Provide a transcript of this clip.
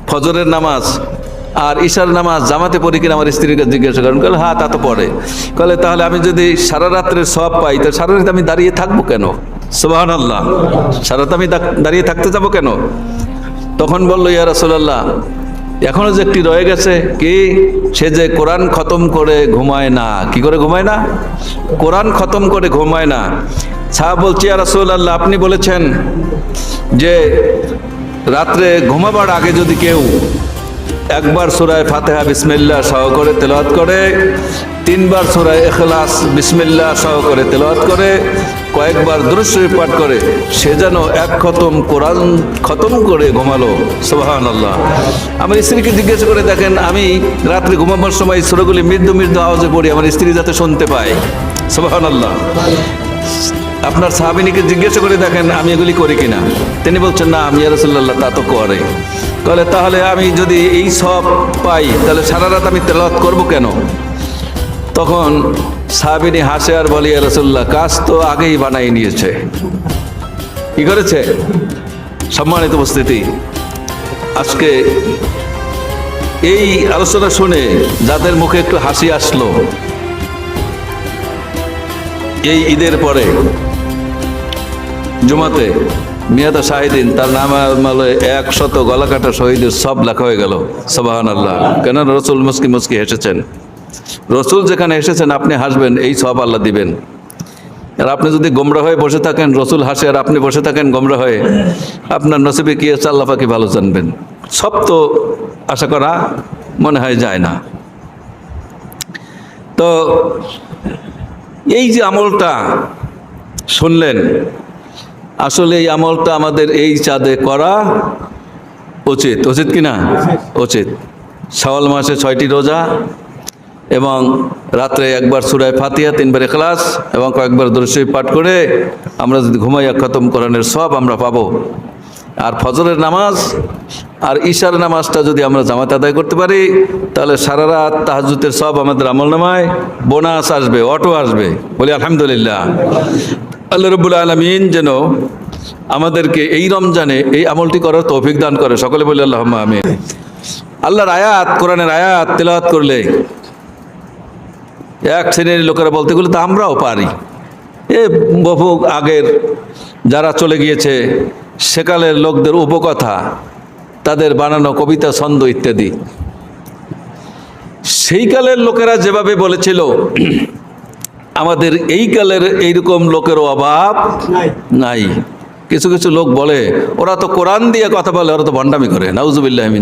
ফজরের নামাজ আর ঈশার নামাজ জামাতে পড়ি কিনা আমার স্ত্রীকে জিজ্ঞাসা করেন। বলে হ্যাঁ তা তো পড়ে। বলে তাহলে আমি যদি সারা রাত্রের সওয়াব পাই তো সারা রাত আমি দাঁড়িয়ে থাকবো কেন? সুবহানাল্লাহ, সারা রাত আমি দাঁড়িয়ে থাকতে যাব কেন? তখন বলল ইয়া রাসূলুল্লাহ, এখনো যে একটি রয়ে গেছে, কি? সে যে কোরআন খতম করে ঘুমায় না। কি করে ঘুমায় না? কোরআন খতম করে ঘুমায় না। সাহাবা বলছে ইয়া রাসূলুল্লাহ, আপনি বলেছেন যে রাত্রে ঘুমাবার আগে যদি কেউ একবার সূরা ফাতিহা বিসমিল্লাহ সহ করে তেলাওয়াত করে, তিনবার সূরা ইখলাস বিসমিল্লাহ সহ করে তেলাওয়াত করে, কয়েকবার দুরূদ শরীফ পাঠ করে, সে যেন এক খতম কোরআন খতম করে ঘুমালো। সুবহানাল্লাহ। আমার স্ত্রীকে জিজ্ঞেস করে দেখেন, আমি রাত্রে ঘুমাবার সময় সূরাগুলি মৃদু মৃদু আওয়াজে পড়ি আমার স্ত্রী যাতে শুনতে পায়। সুবহানাল্লাহ। আপনার সাহাবিনীকে জিজ্ঞাসা করে দেখেন আমি এগুলি করি কিনা। তিনি বলছেন না, আমি ইয়া রাসূলুল্লাহ তা তো করে। বলে তাহলে আমি যদি এই সব পাই তাহলে সারা রাত আমি তেলাওয়াত করব কেন? তখন সাহাবিনী হাসে আর বলে ইয়া রাসূলুল্লাহ, কাজ তো আগেই বানাই নিয়েছে। কি করেছে? সম্মানিত উপস্থিতি, আজকে এই আলোচনা শুনে যাদের মুখে একটু হাসি আসলো, এই ঈদের পরে জুমাতে মিয়াদা শাহিদিন তার নাম 100 গলাকাটা শহীদের সব লেখা হয়ে গেল। সুবহানাল্লাহ। কেন? রসুল মুস্কি মুস্কি হেসেছেন। রসুল যেখানে এসেছেন আপনি হাসবেন, এই সব আল্লাহ দিবেন। আর আপনি যদি গোমরা হয়ে বসে থাকেন, রসুল হাসে আর আপনি বসে থাকেন গোমরা হয়ে, আপনার নসিবে কি আছে আল্লাহ পাকি ভালো জানবেন। সব তো আশা করা মনে হয় যায় না। তো এই যে আমলটা শুনলেন, আসলে এই আমলটা আমাদের এই চাঁদে করা উচিত। উচিত কি না? উচিত। শাওয়াল মাসে 6টি রোজা এবং রাত্রে একবার সূরা ফাতিহা, 3বার ইখলাস এবং কয়েকবার দুরূদ শরীফ পাঠ করে আমরা যদি ঘুমাইয়া খতম কোরআনের সব আমরা পাবো। আর ফজরের নামাজ আর ঈশার নামাজটা যদি আমরা জামাতে আদায় করতে পারি তাহলে সারা রাত তাহাজ্জুদের সব আমাদের আমলনামায় বোনাস আসবে, অটো আসবে। বলি আলহামদুলিল্লাহ। আল্লাহ রাব্বুল আলামিন যেন আমাদেরকে এই রমজানে এই আমলটি করার তৌফিক দান করে। সকলে বলি আল্লাহুম্মা আমিন। আল্লাহর আয়াত, কোরআনের আয়াত তেলাওয়াত করলে এক শ্রেণীর লোকেরা বলতে গেলে তো আমরাও পারি। বহু আগের যারা চলে গিয়েছে সেকালের লোকদের উপকথা, তাদের বানানো কবিতা, ছন্দ ইত্যাদি, সেই কালের লোকেরা যেভাবে বলেছিল আমাদের এই কালের এইরকম লোকেরও অভাব নাই। কিছু কিছু লোক বলে ওরা তো কোরআন দিয়ে কথা বলে, ওরা তো ভণ্ডামি করে। নাউজুবিল্লাহ মিন